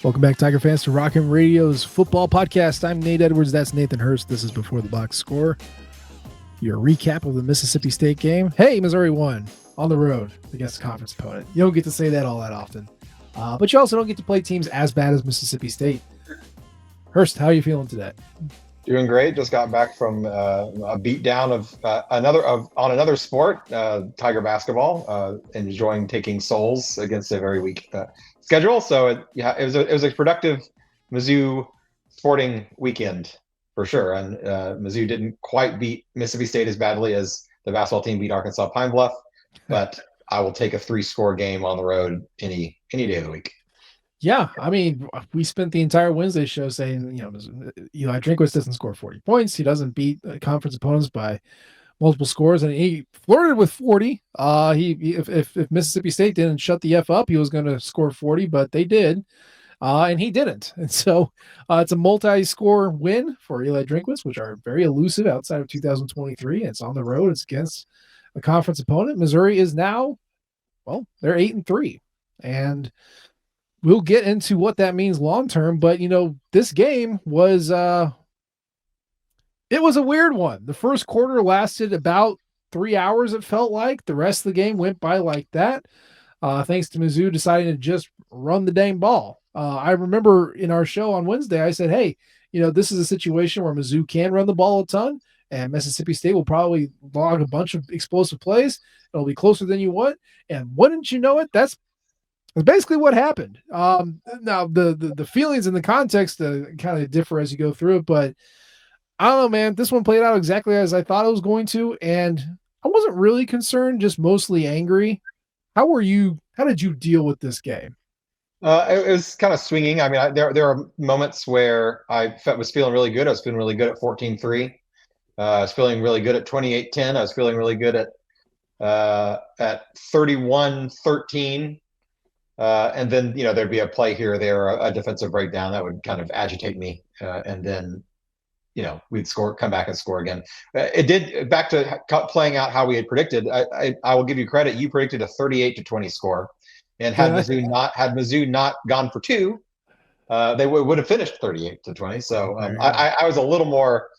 Welcome back, Tiger fans, to Rockin' Radio's football podcast. I'm Nate Edwards. That's Nathan Hurst. This is Before the Box Score, your recap of the Mississippi State game. Hey, Missouri won on the road against a conference opponent. You don't get to say that all that often. But you also don't get to play teams as bad as Mississippi State. Hurst, how are you feeling today? Doing great. Just got back from a beatdown on another sport, Tiger basketball. Enjoying taking souls against a very weak schedule. So it was a productive Mizzou sporting weekend for sure. And Mizzou didn't quite beat Mississippi State as badly as the basketball team beat Arkansas Pine Bluff, but I will take a 3-score game on the road any day of the week. Yeah, I mean, we spent the entire Wednesday show saying, Eli Drinkwitz doesn't score 40 points. He doesn't beat conference opponents by multiple scores, and he flirted with 40. If Mississippi State didn't shut the F up, he was going to score 40, but they did, and he didn't. And so it's a multi-score win for Eli Drinkwitz, which are very elusive outside of 2023. It's on the road. It's against a conference opponent. Missouri is now, they're 8-3, and we'll get into what that means long-term, but this game was, it was a weird one. The first quarter lasted about 3 hours. It felt like the rest of the game went by like that. Thanks to Mizzou deciding to just run the dang ball. I remember in our show on Wednesday, I said, hey, this is a situation where Mizzou can run the ball a ton and Mississippi State will probably log a bunch of explosive plays. It'll be closer than you want. And wouldn't you know it? That's basically what happened. Now the feelings and the context kind of differ as you go through it, but I don't know, man. This one played out exactly as I thought it was going to, and I wasn't really concerned, just mostly angry. How did you deal with this game? It was kind of swinging. I mean, there are moments where I was feeling really good. I was feeling really good at 14-3. I was feeling really good at 28-10. I was feeling really good at 31-13. And then, there'd be a play here or there, a defensive breakdown that would kind of agitate me. And then, we'd come back and score again. It did, back to playing out how we had predicted. I will give you credit. You predicted a 38-20 score. And had Mizzou not gone for two, they would have finished 38-20. So I was a little more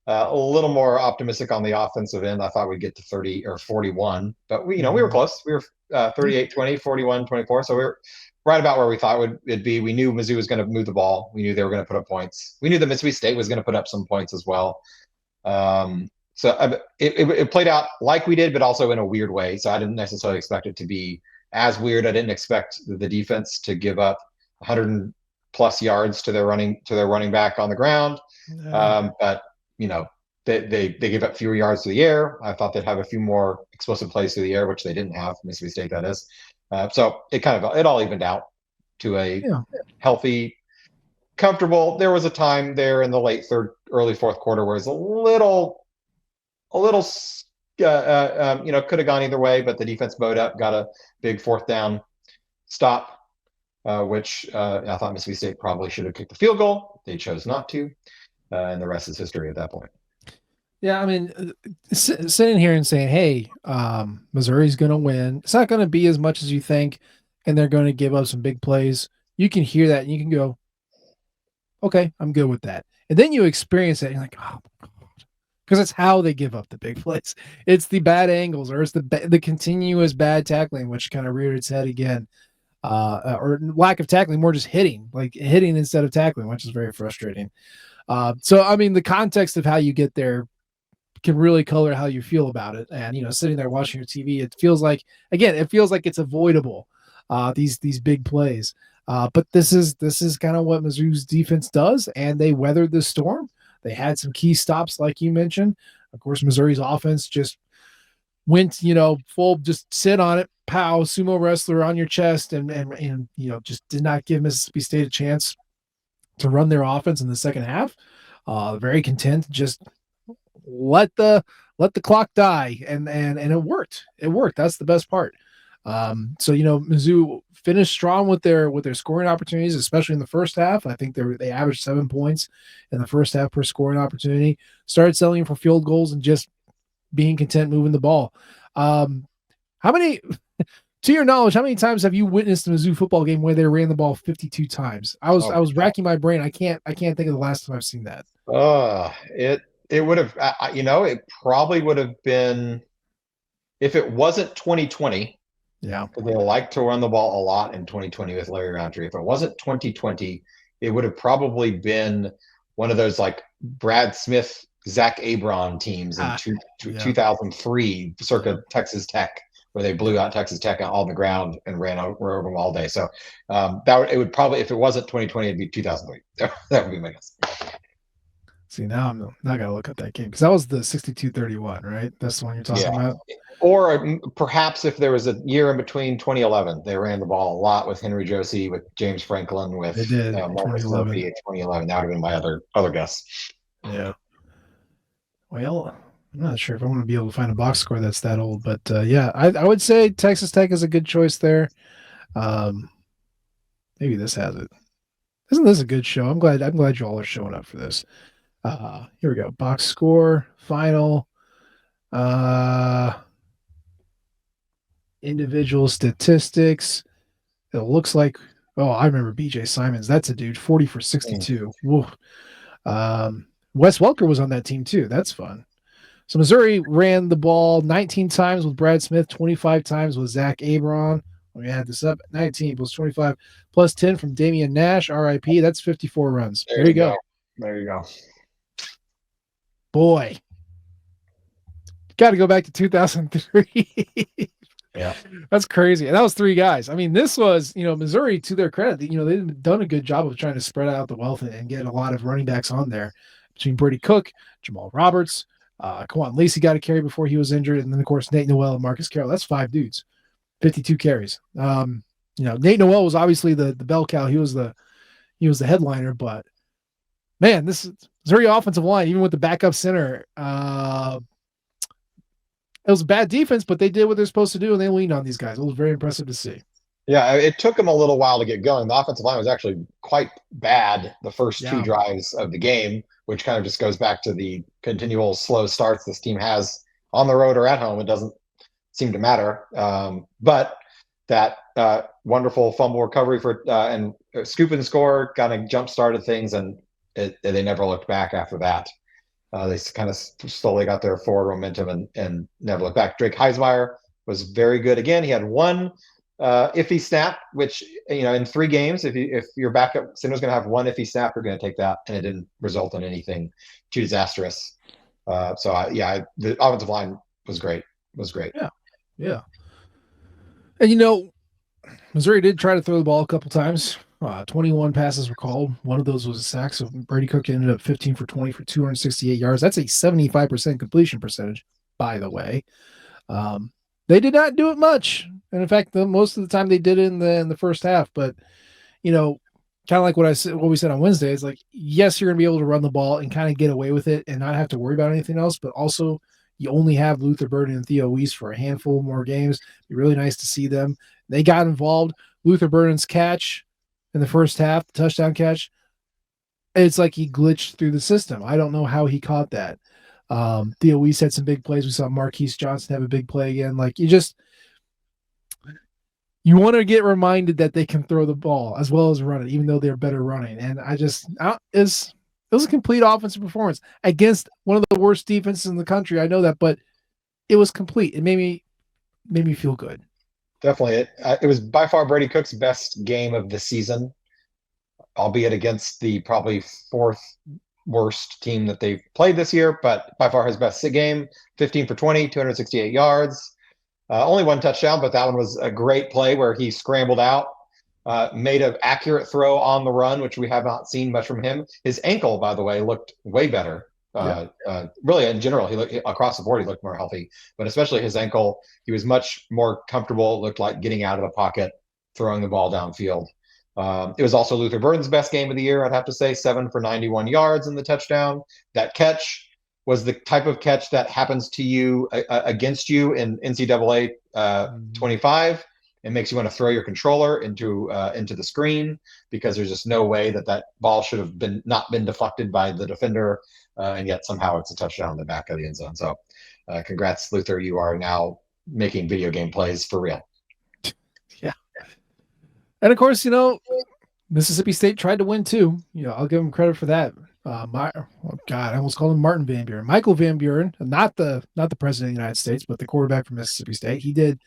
optimistic on the offensive end. I thought we'd get to 30 or 41, but we were close. We were 38-20, 41-24. So we were right about where we thought it'd be. We knew Mizzou was going to move the ball. We knew they were going to put up points. We knew that Mississippi State was going to put up some points as well. So it played out like we did, but also in a weird way. So I didn't necessarily expect it to be as weird. I didn't expect the defense to give up 100+ yards to their running back on the ground. But they gave up fewer yards to the air. I thought they'd have a few more explosive plays to the air, which they didn't have. Mississippi State, that is. So it all evened out to a healthy, comfortable. There was a time there in the late third, early fourth quarter where it was a little, could have gone either way, but the defense bowed up, got a big fourth down stop, which I thought Mississippi State probably should have kicked the field goal. They chose not to, and the rest is history at that point. Yeah, I mean, sitting here and saying, hey, Missouri's going to win. It's not going to be as much as you think, and they're going to give up some big plays. You can hear that, and you can go, okay, I'm good with that. And then you experience it, and you're like, oh, my God. Because it's how they give up the big plays. It's the bad angles, or it's the continuous bad tackling, which kind of reared its head again. Or lack of tackling, more just hitting instead of tackling, which is very frustrating. So, I mean, the context of how you get there can really color how you feel about it. And, sitting there watching your TV, it feels like it's avoidable, these big plays. But this is kind of what Mizzou's defense does, and they weathered the storm. They had some key stops, like you mentioned. Of course, Missouri's offense just went, full, just sit on it, pow, sumo wrestler on your chest, and just did not give Mississippi State a chance to run their offense in the second half. Very content, just let the clock die, and it worked. It worked. That's the best part. So Mizzou finished strong with their scoring opportunities, especially in the first half. I think they averaged 7 points in the first half per scoring opportunity. Started settling for field goals and just being content moving the ball. How many To your knowledge, how many times have you witnessed a Mizzou football game where they ran the ball 52 times? I was Oh I my was God. racking my brain. I can't think of the last time I've seen that. It would have, it probably would have been if it wasn't 2020. Yeah. They like to run the ball a lot in 2020 with Larry Roundtree. If it wasn't 2020, it would have probably been one of those like Brad Smith, Zach Abron teams in Yeah. 2003, Yeah. circa Texas Tech, where they blew Yeah. out Texas Tech on the ground and ran over them all day. So it would probably, if it wasn't 2020, it'd be 2003. That would be my guess. See, now I'm not gonna look at that game because that was the 62-31, right? That's the one you're Yeah. talking about. Or perhaps if there was a year in between 2011, they ran the ball a lot with Henry Josie, with James Franklin, with They did Marcus 2011. Murphy at 2011. That would have been my other guess. Yeah. Well, I'm not sure if I'm going to be able to find a box score that's that old, but yeah, I would say Texas Tech is a good choice there. Um, maybe this has it. Isn't this a good show? I'm glad you all are showing up for this. Here we go. Box score, final, uh, individual statistics. It looks like, oh, I remember BJ Simons. That's a dude, 40 for Mm. 62. Whoa. Wes Welker was on that team too. That's fun. So Missouri ran the ball 19 times with Brad Smith, 25 times with Zach Abron. Let me add this up. 19 plus 25 plus 10 from Damian Nash, RIP. That's 54 runs. There There you you go. go. There you go. Boy, got to go back to 2003. Yeah. That's crazy. And that was three guys. I mean, this was, Missouri, to their credit, they've done a good job of trying to spread out the wealth and get a lot of running backs on there between Brady Cook, Jamal Roberts, Kwan Lacey got a carry before he was injured. And then, of course, Nate Noel and Marcus Carroll. That's five dudes, 52 carries. Nate Noel was obviously the bell cow. He was the headliner, but man, this is Missouri offensive line, even with the backup center, it was a bad defense, but they did what they're supposed to do, and they leaned on these guys. It was very impressive to see. Yeah, it took them a little while to get going. The offensive line was actually quite bad the first two Yeah, drives of the game, which kind of just goes back to the continual slow starts this team has on the road or at home. It doesn't seem to matter. But that wonderful fumble recovery and scoop and score kind of jump started things, and they never looked back after that. They kind of slowly got their forward momentum and never looked back. Drake Heismeyer was very good again. He had one iffy snap, which in 3 games, if your backup center's going to have one iffy snap, you're going to take that, and it didn't result in anything too disastrous. The offensive line was great. Was great. yeah, yeah. And Missouri did try to throw the ball a couple times. 21 passes were called. One of those was a sack. So Brady Cook ended up 15 for 20 for 268 yards. That's a 75% completion percentage, by the way. They did not do it much, and in fact, most of the time they did it in the first half. But kind of like what we said on Wednesday is like, yes, you're going to be able to run the ball and kind of get away with it and not have to worry about anything else. But also, you only have Luther Burden and Theo Weiss for a handful more games. It'd be really nice to see them. They got involved. Luther Burden's catch in the first half, the touchdown catch, it's like he glitched through the system. I don't know how he caught that. Theo Weiss had some big plays. We saw Marquise Johnson have a big play again. Like you want to get reminded that they can throw the ball as well as run it, even though they're better running. And it was a complete offensive performance against one of the worst defenses in the country. I know that, but it was complete. It made me feel good. Definitely, it was by far Brady Cook's best game of the season, albeit against the probably fourth worst team that they've played this year, but by far his best game. 15 for 20, 268 yards. Only one touchdown, but that one was a great play where he scrambled out, made an accurate throw on the run, which we have not seen much from him. His ankle, by the way, looked way better. Yeah. Really, in general, he looked across the board. He looked more healthy, but especially his ankle, he was much more comfortable. It looked like getting out of the pocket, throwing the ball downfield. It was also Luther Burden's best game of the year, I'd have to say, 7 for 91 yards in the touchdown. That catch was the type of catch that happens to you against you in NCAA 25. It makes you want to throw your controller into the screen because there's just no way that ball should have not been deflected by the defender, and yet somehow it's a touchdown in the back of the end zone. So, congrats, Luther! You are now making video game plays for real. And of course, Mississippi State tried to win too. I'll give them credit for that. Oh God, I almost called him Martin Van Buren, Michael Van Buren, not the president of the United States, but the quarterback from Mississippi State. He did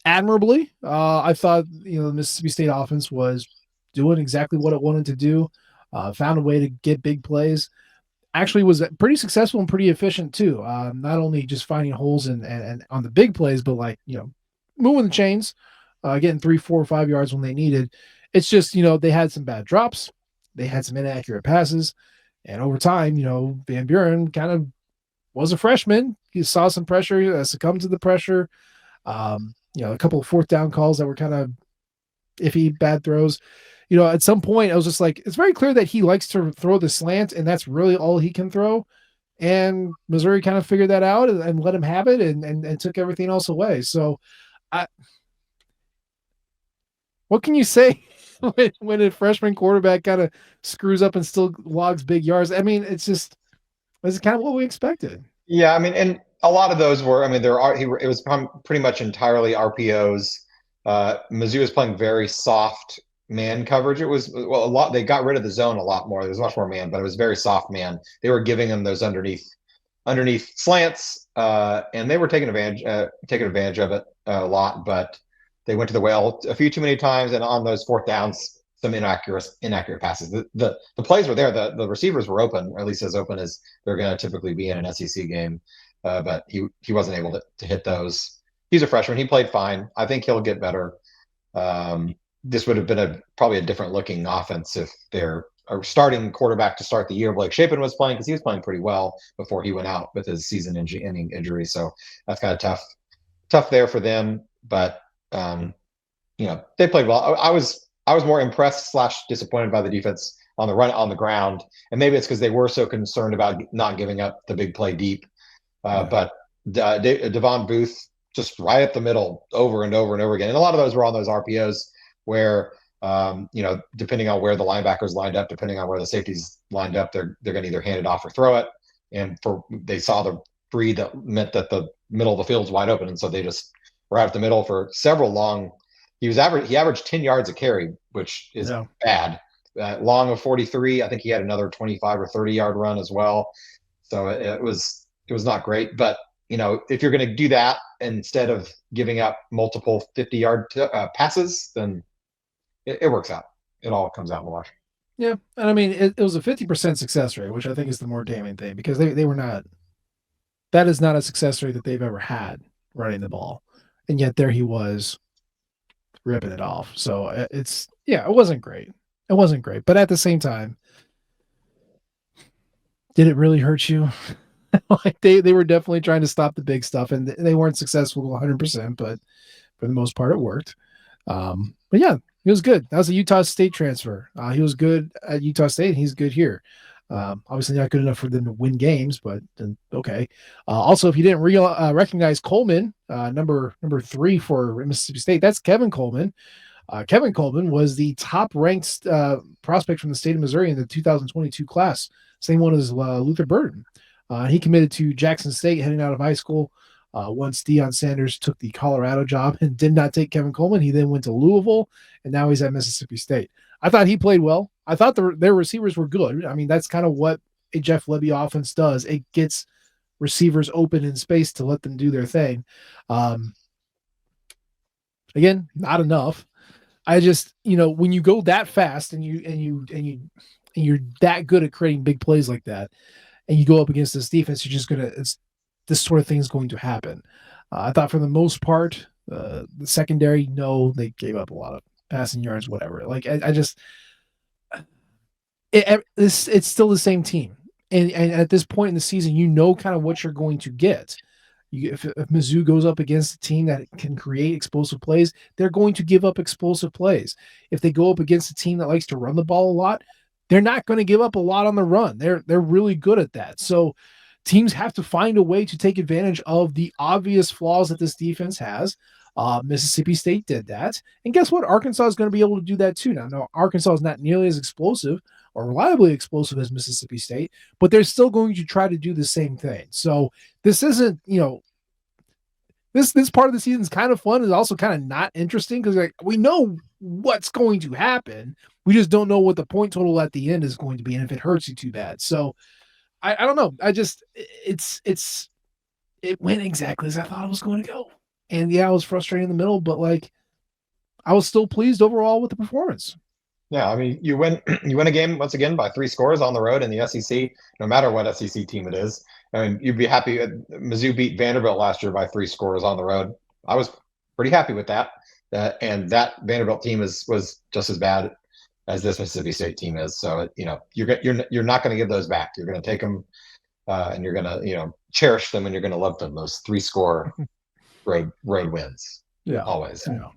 admirably. I thought the Mississippi State offense was doing exactly what it wanted to do. Found a way to get big plays. Actually, was pretty successful and pretty efficient too. Not only just finding holes and on the big plays, but moving the chains, getting 3, 4, 5 yards when they needed. It's just they had some bad drops, they had some inaccurate passes, and over time, Van Buren kind of was a freshman. He saw some pressure, succumbed to the pressure. A couple of fourth down calls that were kind of iffy, bad throws. At some point, I was just like, it's very clear that he likes to throw the slant, and that's really all he can throw. And Missouri kind of figured that out and let him have it and took everything else away. So, I, what can you say when a freshman quarterback kind of screws up and still logs big yards? I mean, it's kind of what we expected. Yeah, I mean, and a lot of those were, I mean, it was pretty much entirely RPOs. Mizzou was playing very soft man coverage. It was, well, a lot, they got rid of the zone a lot more. There was much more man, but it was very soft man. They were giving them those underneath slants, and they were taking advantage of it a lot, but they went to the well a few too many times, and on those fourth downs, some inaccurate passes. The plays were there. The receivers were open, or at least as open as they're going to typically be in an SEC game. But he wasn't able to hit those. He's a freshman. He played fine. I think he'll get better. This would have been probably a different looking offense if their starting quarterback to start the year, Blake Shapen, was playing, because he was playing pretty well before he went out with his season-ending injury. So that's kind of tough there for them. But they played well. I was more impressed / disappointed by the defense on the run on the ground, and maybe it's because they were so concerned about not giving up the big play deep. But Devon Booth just right up the middle over and over and over again, and a lot of those were on those RPOs where depending on where the linebackers lined up, depending on where the safeties lined up, they're going to either hand it off or throw it. And they saw the breed that meant that the middle of the field's wide open, and so they just were out the middle for several long. He averaged 10 yards a carry, which is bad. Long of 43. I think he had another 25 or 30-yard run as well. So it was not great. But if you're going to do that instead of giving up multiple 50-yard passes, then it works out. It all comes out in the wash. Yeah, and I mean, it was a 50% success rate, which I think is the more damning thing, because they were not. That is not a success rate that they've ever had running the ball, and yet there he was ripping it off. So it wasn't great. It wasn't great, but at the same time, did it really hurt you? Like they were definitely trying to stop the big stuff, and they weren't successful 100%, but for the most part, it worked. But yeah, he was good. That was a Utah State transfer. He was good at Utah State, and he's good here. Obviously not good enough for them to win games, but okay. Also, if you didn't recognize Coleman, number 3 for Mississippi State, that's Kevin Coleman. Kevin Coleman was the top-ranked prospect from the state of Missouri in the 2022 class, same one as Luther Burton. He committed to Jackson State heading out of high school. Once Deion Sanders took the Colorado job and did not take Kevin Coleman, he then went to Louisville, and now he's at Mississippi State. I thought he played well. I thought their receivers were good. I mean, that's kind of what a Jeff Lebby offense does. It gets receivers open in space to let them do their thing. Again, not enough. I just, when you go that fast and you're that good at creating big plays like that, and you go up against this defense, you're just this sort of thing is going to happen. I thought for the most part, the secondary, no, they gave up a lot of passing yards, whatever. Like I just, it's still the same team, and at this point in the season, kind of what you're going to get. If Mizzou goes up against a team that can create explosive plays, they're going to give up explosive plays. If they go up against a team that likes to run the ball a lot, they're not going to give up a lot on the run. They're really good at that. So teams have to find a way to take advantage of the obvious flaws that this defense has. Mississippi State did that. And guess what? Arkansas is going to be able to do that too. Now, Arkansas is not nearly as explosive or reliably explosive as Mississippi State, but they're still going to try to do the same thing. So this isn't, this part of the season is kind of fun. It's also kind of not interesting because like we know what's going to happen. We just don't know what the point total at the end is going to be, and if it hurts you too bad. So I don't know. I just it went exactly as I thought it was going to go. And yeah, I was frustrated in the middle, but like I was still pleased overall with the performance. Yeah, I mean, you win you win a game once again by 3 scores on the road in the SEC, no matter what SEC team it is. I mean, you'd be happy. Mizzou beat Vanderbilt last year by 3 scores on the road. I was pretty happy with that. And that Vanderbilt team was just as bad as this Mississippi State team is. So you're not going to give those back. You're going to take them and you're going to cherish them and you're going to love them. Those 3 score road wins, Yeah, always. yeah.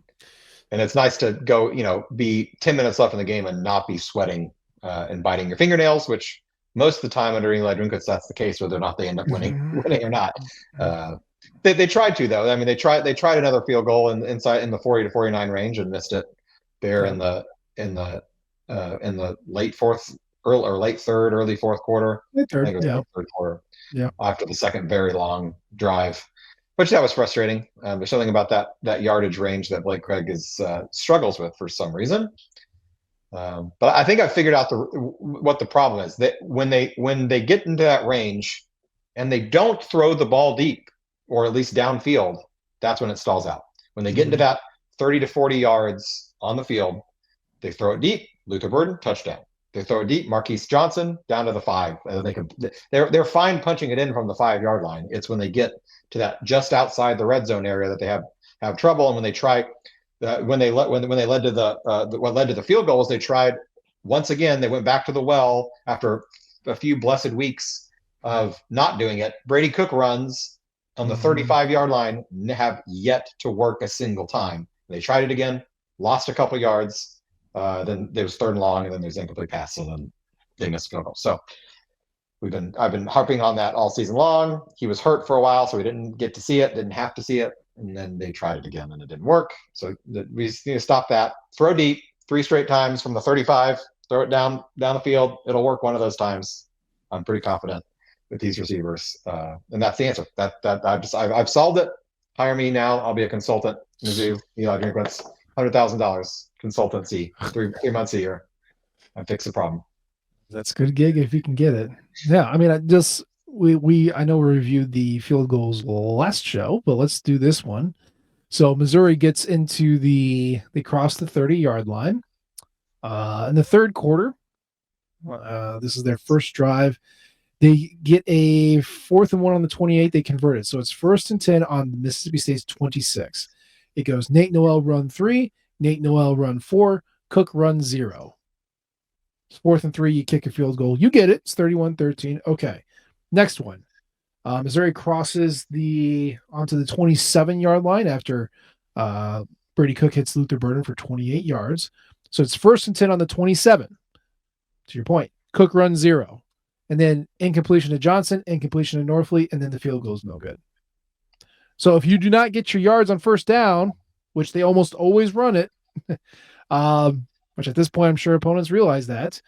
And it's nice to go, be 10 minutes left in the game and not be sweating and biting your fingernails, which most of the time under Eli Drinkwitz, that's the case, whether or not they end up winning or not. They tried to, though. I mean, they tried another field goal inside in the 40 to 49 range and missed it there in the late fourth, or late third, early fourth quarter. Late I third, think it was yeah. late third quarter. Yeah. After the second very long drive, which that was frustrating. There's something about that yardage range that Blake Craig struggles with for some reason. But I think I figured out what the problem is. That when they get into that range and they don't throw the ball deep or at least downfield, that's when it stalls out. When they get into that 30 to 40 yards on the field, they throw it deep. Luther Burden, touchdown. They throw it deep. Marquise Johnson down to the 5. They're fine punching it in from the 5-yard line. It's when they get to that just outside the red zone area that they have trouble. And when they try, when they led to what led to the field goals, they tried once again. They went back to the well after a few blessed weeks of not doing it. Brady Cook runs on the 35-yard line, have yet to work a single time. They tried it again, lost a couple yards. Then there was 3rd and long, and then there's incomplete pass, and then they missed field goal. So I've been harping on that all season long. He was hurt for a while, so we didn't get to see it, didn't have to see it, and then they tried it again, and it didn't work. So we need to stop that. Throw deep 3 straight times from the 35. Throw it down the field. It'll work one of those times. I'm pretty confident with these receivers, and that's the answer. I've solved it. Hire me now. I'll be a consultant. Mizzou, Eli Drinkwitz, $100,000 consultancy, 3 months a year. I fix the problem. That's a good gig if you can get it. Yeah, I mean, I know we reviewed the field goals last show, but let's do this one. So Missouri gets into they cross the 30-yard line in the third quarter. This is their first drive. They get a 4th and 1 on the 28. They convert it. So it's 1st and 10 on Mississippi State's 26. It goes Nate Noel run 3, Nate Noel run 4, Cook run 0. It's 4th and 3. You kick a field goal. You get it. It's 31-13. Okay. Next one. Missouri crosses onto the 27-yard line after Brady Cook hits Luther Burden for 28 yards. So it's 1st and 10 on the 27. To your point, Cook runs 0. And then incompletion to Johnson, incompletion to Norfleet, and then the field goal is no good. So if you do not get your yards on 1st down, which they almost always run it, which at this point I'm sure opponents realize that,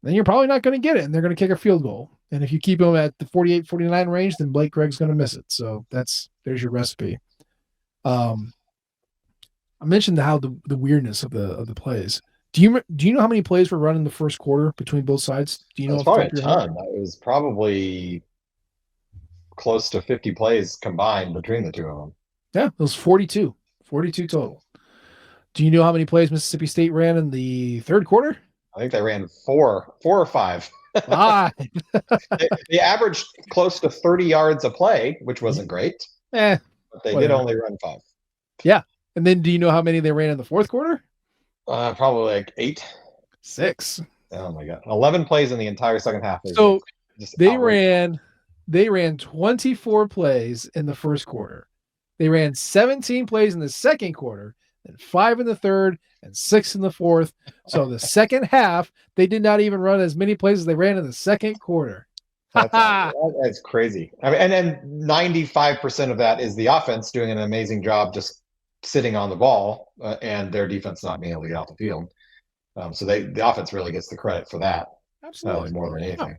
then you're probably not going to get it, and they're going to kick a field goal. And if you keep them at the 48-49 range, then Blake Craig's going to miss it. So there's your recipe. I mentioned how the weirdness of the plays. Do you know how many plays were run in the first quarter between both sides? Do you know? It's probably a ton. It was probably close to 50 plays combined between the two of them. Yeah, it was 42 total. Do you know how many plays Mississippi State ran in the third quarter? I think they ran four or five. They averaged close to 30 yards a play, which wasn't great. But they did only run 5. Yeah. And then do you know how many they ran in the fourth quarter? Probably like 8. 6. Oh my God. 11 plays in the entire second half. So they ran 24 plays in the first quarter. They ran 17 plays in the second quarter, and 5 in the third, and 6 in the fourth. So the second half, they did not even run as many plays as they ran in the second quarter. That's crazy. I mean, and then 95% of that is the offense doing an amazing job just sitting on the ball and their defense not being able to get out the field. So the offense really gets the credit for that. Absolutely. More than anything.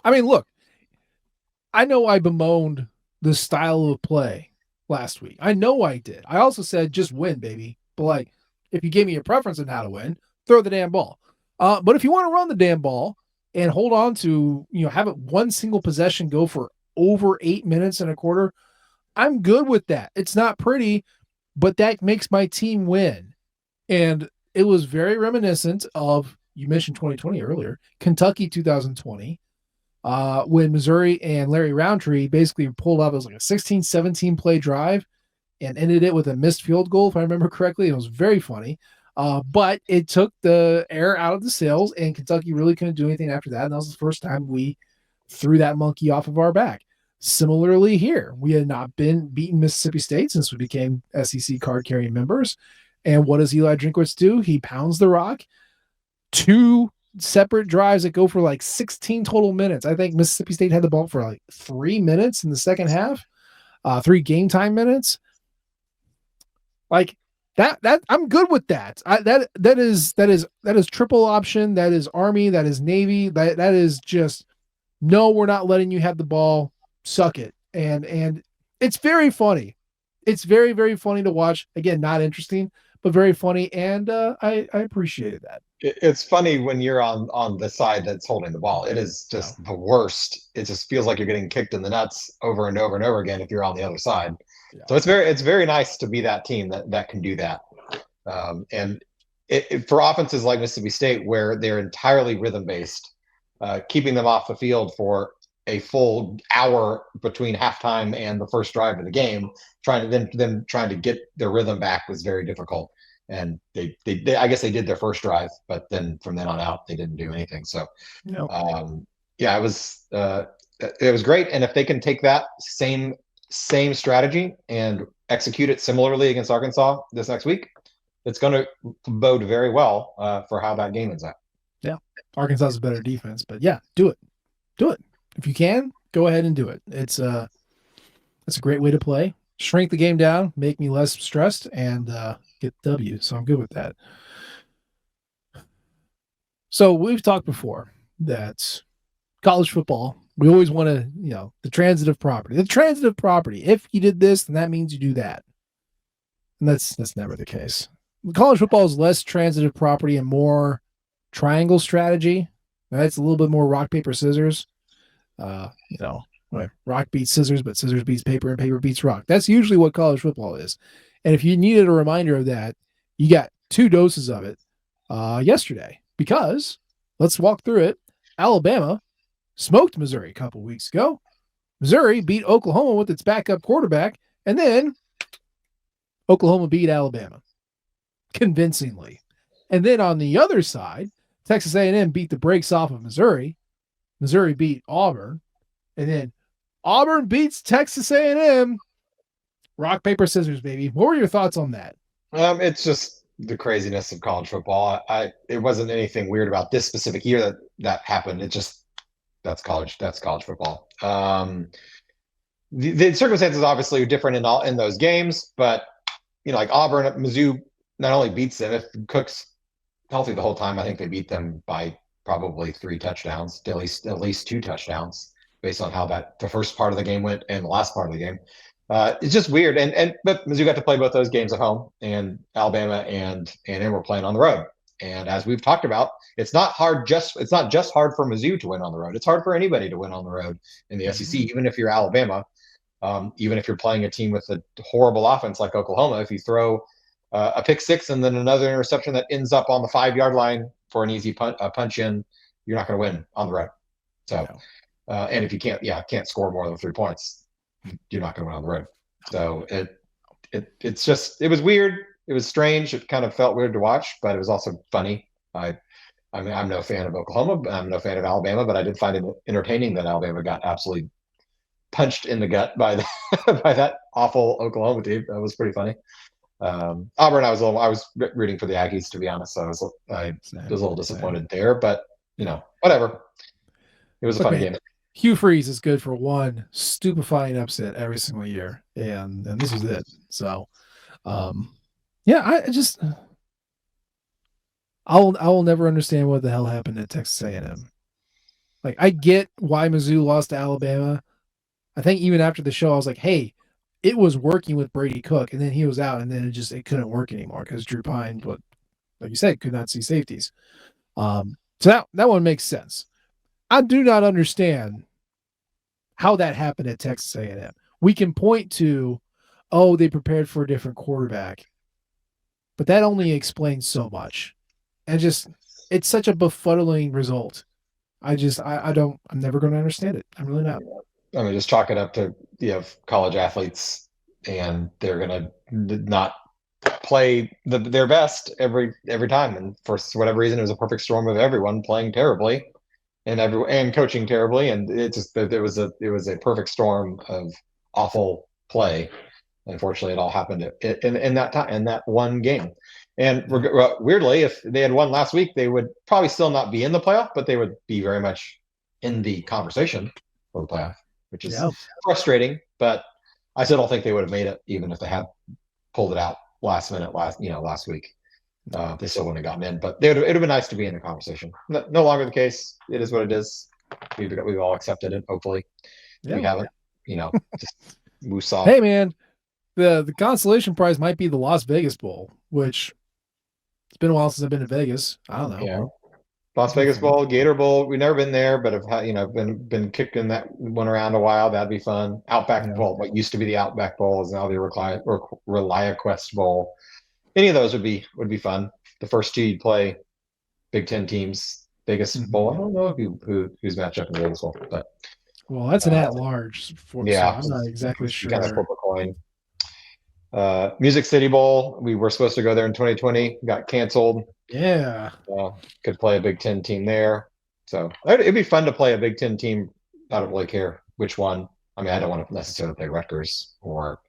I mean, look, I know I bemoaned the style of play last week. I know I did. I also said just win, baby. But like, if you gave me a preference on how to win, throw the damn ball. But if you want to run the damn ball and hold on to, have it one single possession go for over 8 minutes and a quarter, I'm good with that. It's not pretty, but that makes my team win. And it was very reminiscent of, you mentioned 2020 earlier, Kentucky 2020, when Missouri and Larry Roundtree basically pulled off, it was like a 16, 17 play drive and ended it with a missed field goal, if I remember correctly. It was very funny. But it took the air out of the sails, and Kentucky really couldn't do anything after that. And that was the first time we threw that monkey off of our back. Similarly, here, we had not been beaten Mississippi State since we became SEC card carrying members. And what does Eli Drinkwitz do? He pounds the rock. Two separate drives that go for like 16 total minutes. I think Mississippi State had the ball for like 3 minutes in the second half, 3 game time minutes. Like that I'm good with that. That is triple option. That is Army. That is Navy. That is just, no, we're not letting you have the ball. Suck it. And it's very funny. It's very, very funny to watch. Again, not interesting, but very funny. And I appreciated that. It's funny when you're on the side that's holding the ball. It is Yeah. just the worst. It just feels like you're getting kicked in the nuts over and over and over again if you're on the other side. Yeah. So it's very nice to be that team that can do that. And for offenses like Mississippi State, where they're entirely rhythm based, keeping them off the field for a full hour between halftime and the first drive of the game, trying to get their rhythm back was very difficult. And they I guess they did their first drive, but then from then on out they didn't do anything. So No. yeah, it was great. And if they can take that same strategy and execute it similarly against Arkansas this next week, it's going to bode very well for how that game ends up. Yeah. Arkansas is a better defense, but yeah, do it. Do it. If you can, go ahead and do it. It's a great way to play. Shrink the game down, make me less stressed, and get the W. So I'm good with that. So we've talked before that college football, we always want to, the transitive property. The transitive property. If you did this, then that means you do that. And that's never the case. College football is less transitive property and more triangle strategy. That's a little bit more rock, paper, scissors. Rock beats scissors, but scissors beats paper and paper beats rock. That's usually what college football is. And if you needed a reminder of that, you got 2 doses of it yesterday, because let's walk through it. Alabama smoked Missouri a couple weeks ago. Missouri beat Oklahoma with its backup quarterback, and then Oklahoma beat Alabama convincingly. And then on the other side, Texas A&M beat the brakes off of Missouri. Missouri beat Auburn, and then Auburn beats Texas A&M. Rock, paper, scissors, baby. What were your thoughts on that? It's just the craziness of college football. It wasn't anything weird about this specific year that happened. It just that's college football. The circumstances obviously are different in those games, but like Auburn, Mizzou not only beats them, if Cook's healthy the whole time, I think they beat them by probably 3 touchdowns, at least 2 touchdowns, based on how the first part of the game went and the last part of the game. It's just weird, but Mizzou got to play both those games at home, and Alabama and A&M were playing on the road. And as we've talked about, it's not just hard for Mizzou to win on the road. It's hard for anybody to win on the road in the SEC, even if you're Alabama, even if you're playing a team with a horrible offense like Oklahoma. If you throw a pick six and then another interception that ends up on the 5-yard line for an easy punch in, you're not going to win on the road. So, and if you can't score more than 3 points, you're not going to win on the road. So it was weird. It was strange. It kind of felt weird to watch, but it was also funny. I mean, I'm no fan of Oklahoma, I'm no fan of Alabama, but I did find it entertaining that Alabama got absolutely punched in the gut by by that awful Oklahoma team. That was pretty funny. Auburn, I was rooting for the Aggies, to be honest. So I was a little disappointed there, but whatever. It was a funny game. Hugh Freeze is good for one stupefying upset every single year, and this was it. So, I will never understand what the hell happened at Texas A&M. Like, I get why Mizzou lost to Alabama. I think even after the show, I was like, hey, it was working with Brady Cook, and then he was out, and then it couldn't work anymore because Drew Pine, but like you said, could not see safeties. So that one makes sense. I do not understand how that happened at Texas A&M. We can point to, oh, they prepared for a different quarterback, but that only explains so much. And just it's such a befuddling result. I don't I'm never going to understand it. I'm really not. I mean, just chalk it up to college athletes, and they're gonna not play their best every time. And for whatever reason, it was a perfect storm of everyone playing terribly and coaching terribly, and it just it was a perfect storm of awful play. Unfortunately, it all happened in that time in that one game. And Yeah. weirdly, if they had won last week, they would probably still not be in the playoff, but they would be very much in the conversation for the playoff, which is Yeah. frustrating. But I still don't think they would have made it, even if they had pulled it out last minute last week. They still wouldn't have gotten in, but it would have been nice to be in the conversation. No longer the case. It is what it is. We've all accepted it. Hopefully, we Yeah. haven't. Just Musa. Hey man, the consolation prize might be the Las Vegas Bowl, which it's been a while since I've been to Vegas. I don't know. Yeah, Las That'd be Vegas fun. Bowl, Gator Bowl. We've never been there, but have been kicking that one around a while. That'd be fun. Outback Yeah. Bowl, what used to be the Outback Bowl, is now the ReliaQuest Bowl. Any of those would be fun. The first two you'd play Big Ten teams. Vegas Bowl. I Mhm. don't know who's matched up in the Vegas Bowl, but Well, that's an uh, at large for, so yeah, I'm not exactly you kind of sure. flip a coin. Music City Bowl. We were supposed to go there in 2020. Got canceled. Yeah. Could play a Big Ten team there. So it'd be fun to play a Big Ten team. I don't really care which one. I mean, I don't want to necessarily play Rutgers or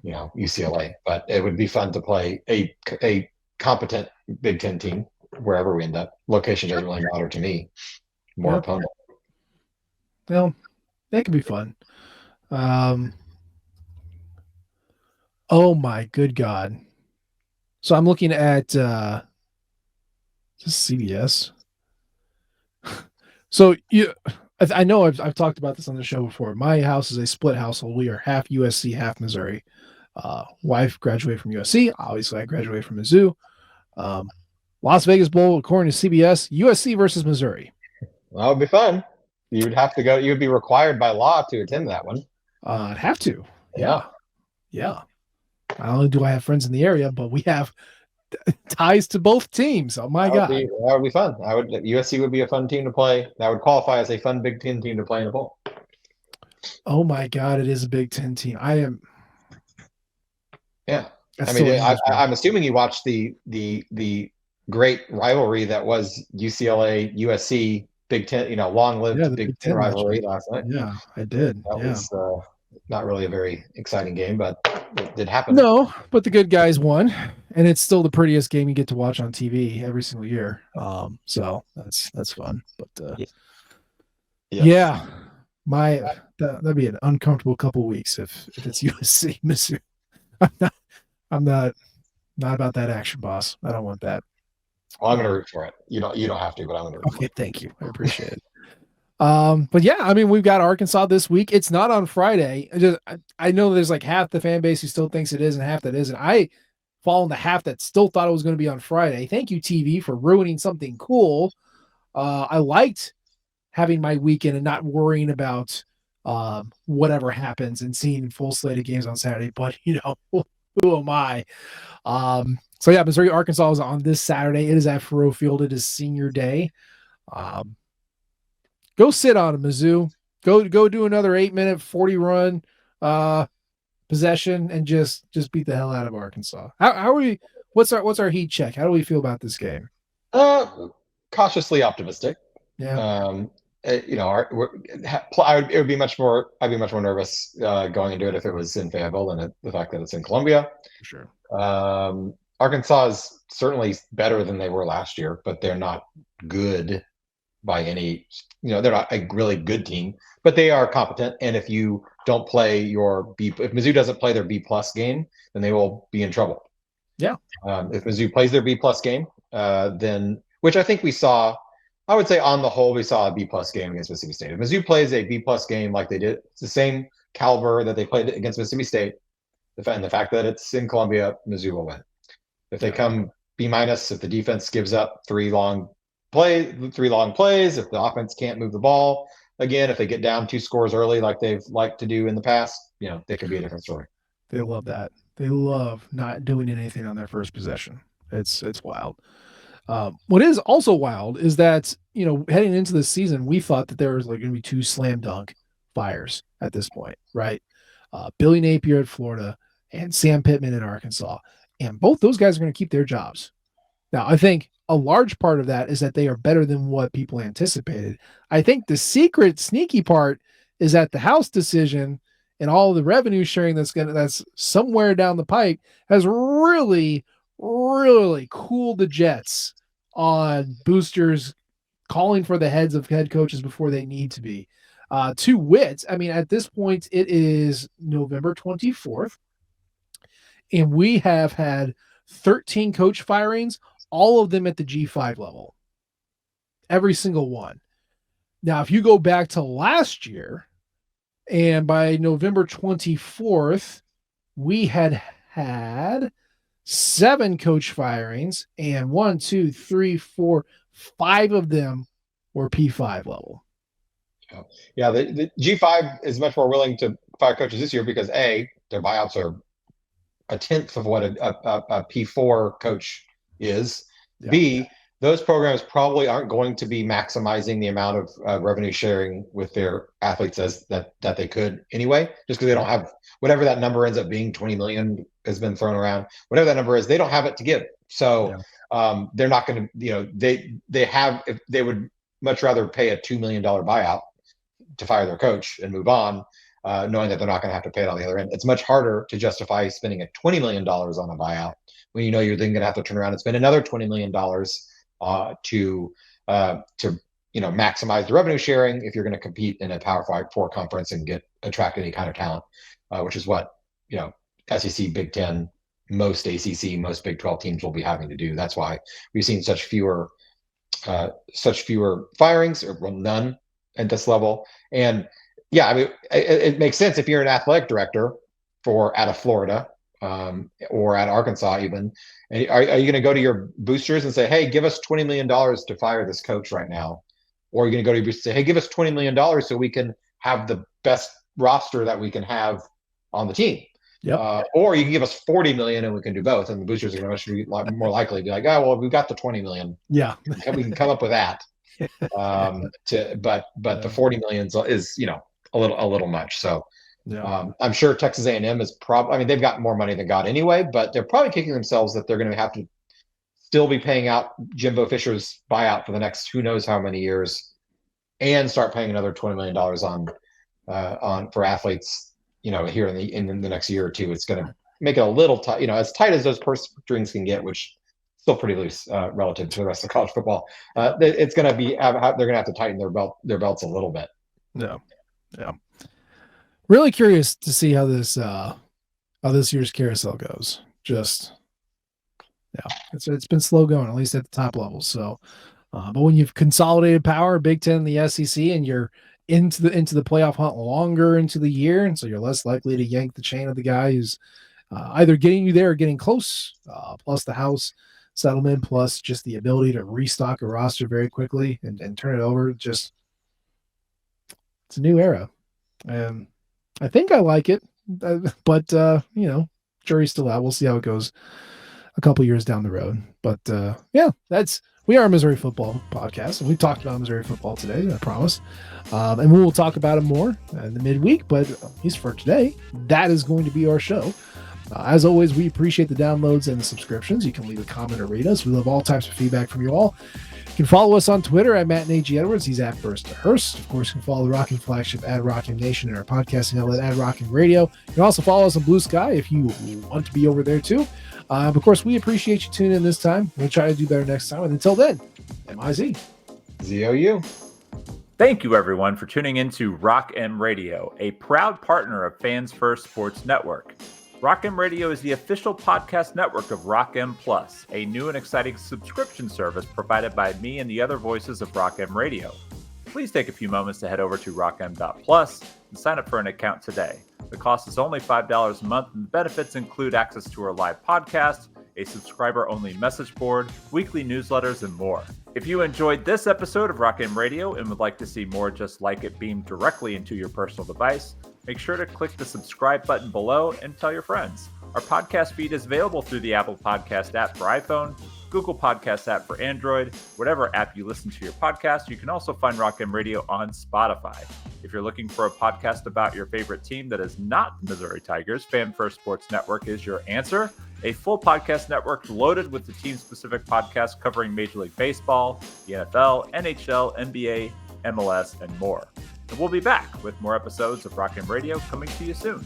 UCLA, but it would be fun to play a competent Big Ten team wherever we end up. Location doesn't really matter to me. More Yep. opponent. Well, that could be fun. Um, oh my good God. So I'm looking at just CBS. So I know I've talked about this on the show before. My house is a split household. We are half USC, half Missouri. Wife graduated from USC. Obviously, I graduated from Mizzou. Um, Las Vegas Bowl, according to CBS, USC versus Missouri. That would be fun. You'd have to go. You'd be required by law to attend that one. I'd have to. Yeah, Yeah. Yeah. Not only do I have friends in the area, but we have ties to both teams. Oh my God. that would be fun. I would USC would be a fun team to play. That would qualify as a fun Big Ten team to play in the bowl. Oh my God. It is a Big Ten team. Yeah, That I mean, still angers me. I'm assuming you watched the great rivalry that was UCLA USC Big Ten. Long Yeah. lived The Big Big Ten Ten rivalry matchup. last night. Yeah. I did. That Yeah. was not really a very exciting game, but it did happen. No, but the good guys won. And it's still the prettiest game you get to watch on TV every single year. So that's fun. But Yes. yeah, that'd be an uncomfortable couple weeks if it's USC Missouri. I'm not I'm not about that action, boss. I don't want that. Well, I'm going to root for it. You don't have to, but I'm going to root for Okay, it. thank you. I appreciate it. But yeah, I mean, we've got Arkansas this week. It's not on Friday. I know there's like half the fan base who still thinks it is and half that isn't. I fall in the half that still thought it was going to be on Friday. Thank you, TV, for ruining something cool. I liked having my weekend and not worrying about whatever happens and seeing full slate of games on Saturday. But who am I? So yeah, Missouri Arkansas is on this Saturday. It is at Faroe Field. It is senior day. Um, go sit on a Mizzou. Go do another 8-minute 40 run possession and just beat the hell out of Arkansas. How are we? What's our heat check? How do we feel about this game? Cautiously optimistic. Yeah, Um, it would be much more. I'd be much more nervous going into it if it was in Fayetteville than the fact that it's in Columbia. for sure. Arkansas is certainly better than they were last year, but they're not good by any. They're not a really good team, but they are competent. And if you don't play if Mizzou doesn't play their B+ game, then they will be in trouble. Yeah, If Mizzou plays their B+ game, then which I think we saw. I would say on the whole, we saw a B+ game against Mississippi State. If Mizzou plays a B+ game like they did, it's the same caliber that they played against Mississippi State, and the fact that it's in Columbia, Mizzou will win. If they come B-, if the defense gives up three long plays, if the offense can't move the ball, again, if they get down 2 scores early like they've liked to do in the past, they could be a different story. They love that. They love not doing anything on their first possession. It's wild. What is also wild is that, heading into the season, we thought that there was going to be 2 slam dunk fires at this point, right? Billy Napier at Florida and Sam Pittman in Arkansas. And both those guys are going to keep their jobs. Now, I think a large part of that is that they are better than what people anticipated. I think the sneaky part is that the House decision and all the revenue sharing that's somewhere down the pike has really, really cooled the jets on boosters calling for the heads of head coaches before they need to be. To wit, at this point, it is November 24th, and we have had 13 coach firings, all of them at the G5 level. Every single one. Now, if you go back to last year, and by November 24th, we had 7 coach firings, and 1, 2, 3, 4, 5 of them were P5 level. Yeah, the G5 is much more willing to fire coaches this year because A, their buyouts are a tenth of what a P4 coach is. Yeah. B, those programs probably aren't going to be maximizing the amount of revenue sharing with their athletes as that they could anyway, just because they don't have whatever that number ends up being. 20 million has been thrown around. Whatever that number is, they don't have it to give. So they're not going to, if they would much rather pay a $2 million buyout to fire their coach and move on, knowing that they're not going to have to pay it on the other end. It's much harder to justify spending a $20 million on a buyout when you're then going to have to turn around and spend another $20 million to maximize the revenue sharing if you're going to compete in a Power 4 conference and attract any kind of talent, which is what SEC, Big Ten, most ACC, most Big 12 teams will be having to do. That's why we've seen such fewer firings, or none at this level. And yeah, it makes sense if you're an athletic director at a Florida or at Arkansas even. And are you going to go to your boosters and say, hey, give us $20 million to fire this coach right now? Or are you going to go to your boosters and say, hey, give us $20 million so we can have the best roster that we can have on the team? Yep. Or you can give us 40 million and we can do both. And the boosters are going to be more likely to be like, oh, well, we've got the 20 million. Yeah. We can come up with that. But the 40 million is, a little much. So I'm sure Texas A&M is probably, they've got more money than God anyway, but they're probably kicking themselves that they're going to have to still be paying out Jimbo Fisher's buyout for the next who knows how many years, and start paying another $20 million on for athletes, here in the next year or two. It's going to make it a little tight, as tight as those purse strings can get, which still pretty loose relative to the rest of college football. It's going to be, they're going to have to tighten their belts a little bit. Yeah. Really curious to see how this year's carousel goes. It's been slow going, at least at the top level. So, but when you've consolidated power, Big Ten, the SEC, and you're into the playoff hunt longer into the year, and so you're less likely to yank the chain of the guy who's either getting you there or getting close. Plus the House settlement, plus just the ability to restock a roster very quickly and turn it over. It's a new era, and I think I like it. But jury's still out. We'll see how it goes a couple years down the road. But we are a Missouri football podcast, and we talked about Missouri football today, I promise. And we will talk about it more in the midweek, but at least for today, that is going to be our show. As always, we appreciate the downloads and the subscriptions. You can leave a comment or rate us. We love all types of feedback from you all. You can follow us on Twitter at Matt and A.G. Edwards. He's at Burst to Hurst. Of course, you can follow the Rocking Flagship at Rocking Nation and our podcasting outlet at Rocking Radio. You can also follow us on Blue Sky if you want to be over there too. Of course, we appreciate you tuning in this time. We'll try to do better next time. And until then, M-I-Z. Z-O-U. Thank you, everyone, for tuning in to Rock M Radio, a proud partner of Fans First Sports Network. Rock M Radio is the official podcast network of Rock M Plus, a new and exciting subscription service provided by me and the other voices of Rock M Radio. Please take a few moments to head over to rockm.plus, and sign up for an account today. The cost is only $5 a month, and the benefits include access to our live podcast, a subscriber-only message board, weekly newsletters, and more. If you enjoyed this episode of Rock M Radio and would like to see more just like it beamed directly into your personal device, make sure to click the subscribe button below and tell your friends. Our podcast feed is available through the Apple Podcast app for iPhone, Google Podcast app for Android, whatever app you listen to your podcast. You can also find Rock M Radio on Spotify. If you're looking for a podcast about your favorite team that is not the Missouri Tigers, Fan First Sports Network is your answer. A full podcast network loaded with the team-specific podcasts covering Major League Baseball, the NFL, NHL, NBA, MLS, and more. And we'll be back with more episodes of Rock M Radio coming to you soon.